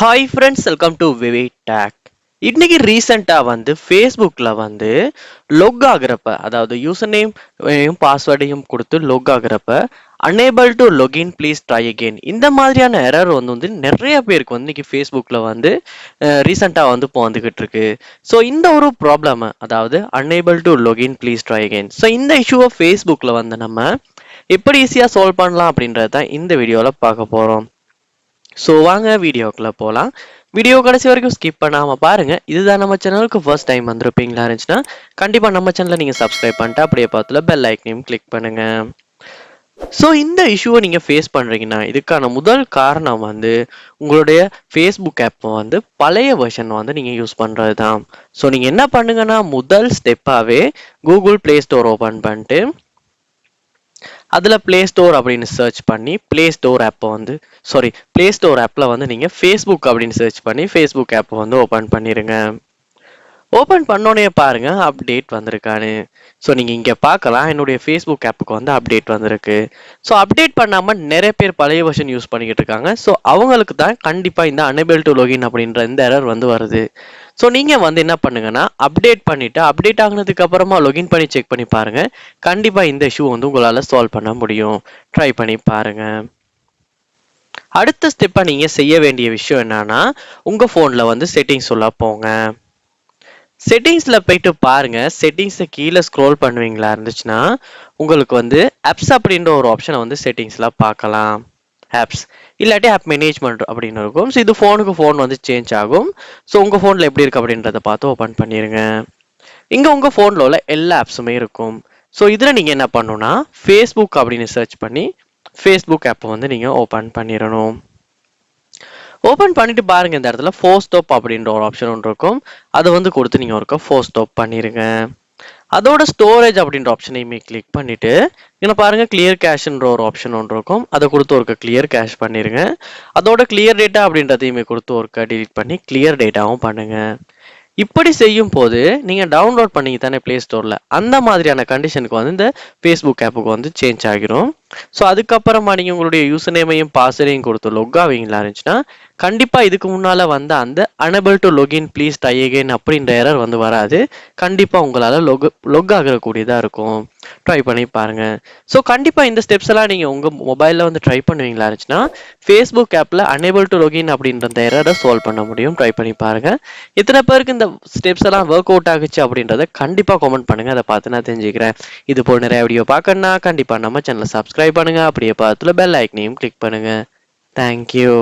Hi friends, welcome to VividTech. இன்னைக்கு ரீசெண்டாக ஃபேஸ்புக்கில் லொக் ஆகுறப்ப, அதாவது யூசர் நேம் பாஸ்வேர்டையும் கொடுத்து லொக் ஆகுறப்ப unable to login please try again இந்த மாதிரியான எரர் நிறைய பேருக்கு இன்னைக்கு ஃபேஸ்புக்கில் ரீசெண்டாக இப்போ வந்துகிட்டு இருக்கு. ஸோ இந்த ஒரு ப்ராப்ளம், அதாவது unable to login please try again, so இந்த இஷ்யூவை ஃபேஸ்புக்கில் நம்ம எப்படி ஈஸியாக சால்வ் பண்ணலாம் அப்படின்றது தான் இந்த வீடியோவில் பார்க்க போகிறோம். ஸோ வாங்க வீடியோக்குள்ள போகலாம். வீடியோ கடைசி வரைக்கும் ஸ்கிப் பண்ணாமல் பாருங்க. இதுதான் நம்ம சேனலுக்கு ஃபர்ஸ்ட் டைம் வந்திருப்பீங்களா இருந்துச்சுன்னா கண்டிப்பாக நம்ம சேனலை நீங்கள் சப்ஸ்கிரைப் பண்ணிட்டு அப்படியே பார்த்துல பெல் ஐக்கனையும் கிளிக் பண்ணுங்க. ஸோ இந்த இஷ்யூவை நீங்கள் ஃபேஸ் பண்ணுறீங்கன்னா இதுக்கான முதல் காரணம் உங்களுடைய ஃபேஸ்புக் ஆப் பழைய வெர்ஷன் நீங்கள் யூஸ் பண்ணுறது தான். ஸோ நீங்கள் என்ன பண்ணுங்கன்னா முதல் ஸ்டெப்பாகவே கூகுள் ப்ளே ஸ்டோர் ஓப்பன் பண்ணிட்டு அதில் ப்ளே ஸ்டோர் அப்படின்னு சர்ச் பண்ணி ப்ளே ஸ்டோர் ஆப்பில் நீங்கள் ஃபேஸ்புக் அப்படின்னு சர்ச் பண்ணி ஃபேஸ்புக் ஆப்பை ஓப்பன் பண்ணிடுங்க. ஓப்பன் பண்ணோன்னே பாருங்க அப்டேட் வந்திருக்கான்னு. ஸோ நீங்கள் இங்கே பார்க்கலாம், என்னுடைய ஃபேஸ்புக் ஆப்புக்கு அப்டேட் வந்திருக்கு. ஸோ அப்டேட் பண்ணாமல் நிறைய பேர் பழைய வெர்ஷன் யூஸ் பண்ணிக்கிட்டு இருக்காங்க. ஸோ அவங்களுக்கு தான் கண்டிப்பாக இந்த அனேபிள் டு லொகின் அப்படின்ற இந்த எரர் வருது. ஸோ நீங்கள் என்ன பண்ணுங்கன்னா அப்டேட் பண்ணிவிட்டு அப்டேட் ஆகினதுக்கு அப்புறமா லொகின் பண்ணி செக் பண்ணி பாருங்கள். கண்டிப்பாக இந்த இஷ்யூ உங்களால் சால்வ் பண்ண முடியும். ட்ரை பண்ணி பாருங்கள். அடுத்த ஸ்டெப்பாக நீங்கள் செய்ய வேண்டிய விஷயம் என்னன்னா, உங்கள் ஃபோனில் செட்டிங்ஸ் உள்ள போங்க. செட்டிங்ஸில் போயிட்டு பாருங்க. செட்டிங்ஸை கீழே ஸ்க்ரோல் பண்ணுவீங்களா இருந்துச்சுன்னா உங்களுக்கு ஆப்ஸ் அப்படின்ற ஒரு ஆப்ஷனை செட்டிங்ஸில் பார்க்கலாம். ஆப்ஸ் இல்லாட்டி ஆப் மேனேஜ்மெண்ட் அப்படின்னு இருக்கும். ஸோ இது ஃபோனுக்கு ஃபோன் சேஞ்ச் ஆகும். ஸோ உங்கள் ஃபோனில் எப்படி இருக்குது அப்படின்றத பார்த்து ஓப்பன் பண்ணிடுங்க. இங்கே உங்கள் ஃபோனில் உள்ள எல்லா ஆப்ஸுமே இருக்கும். ஸோ இதில் நீங்கள் என்ன பண்ணணும்னா ஃபேஸ்புக் அப்படின்னு சர்ச் பண்ணி ஃபேஸ்புக் ஆப்பை நீங்கள் ஓப்பன் பண்ணிடணும். ஓப்பன் பண்ணிட்டு பாருங்க, இந்த இடத்துல ஃபோர் ஸ்டாப் அப்படின்ற ஒரு ஆப்ஷன் ஒன்று இருக்கும். அதை கொடுத்து நீங்கள் ஒருக்கா ஃபோர் ஸ்டாப் பண்ணிடுங்க. அதோட ஸ்டோரேஜ் அப்படின்ற ஆப்ஷனையுமே கிளிக் பண்ணிட்டு இங்கே பாருங்க கிளியர் கேஷ்ன்ற ஒரு ஆப்ஷன் ஒன்று இருக்கும். அதை கொடுத்து ஒருக்க கிளியர் கேஷ் பண்ணிடுங்க. அதோட கிளியர் டேட்டா அப்படின்றதையுமே கொடுத்து ஒருக்க டிலீட் பண்ணி கிளியர் டேட்டாவும் பண்ணுங்க. இப்படி செய்யும் போது நீங்கள் டவுன்லோட் பண்ணி தானே ப்ளே ஸ்டோரில், அந்த மாதிரியான கண்டிஷனுக்கு இந்த ஃபேஸ்புக் ஆப்புக்கு சேஞ்ச் ஆகிரும். ஸோ அதுக்கப்புறமா நீங்கள் உங்களுடைய யூசர் நேமையும் பாஸ்வேர்டையும் கொடுத்து லொக் ஆவீங்களா இருந்துச்சுன்னா கண்டிப்பாக இதுக்கு முன்னால் அந்த unable to login please try again அப்படின்ற எரர் வராது. கண்டிப்பாக உங்களால் லொக் ஆகக்கூடியதாக இருக்கும். ட்ரை பண்ணி பாருங்க. ஸோ கண்டிப்பாக இந்த ஸ்டெப்ஸ் எல்லாம் நீங்கள் உங்கள் மொபைலில் ட்ரை பண்ணுவீங்களா இருந்துச்சுன்னா ஃபேஸ்புக் ஆப்பில் அனேபிள் டு லொகின் அப்படின்ற அந்த எரரை சால்வ் பண்ண முடியும். ட்ரை பண்ணி பாருங்க. இத்தனை பேருக்கு இந்த ஸ்டெப்ஸ் எல்லாம் ஒர்க் அவுட் ஆகுச்சு அப்படின்றத கண்டிப்பாக கமெண்ட் பண்ணுங்க. அதை பார்த்து நான் தெரிஞ்சுக்கிறேன். இது போல் நிறைய வீடியோ பார்க்கணும்னா கண்டிப்பாக நம்ம சேனலை சப்ஸ்கிரைப் பண்ணுங்க. அப்படியே பார்த்துல பெல் ஐக்கனையும் கிளிக் பண்ணுங்க. தேங்க்யூ.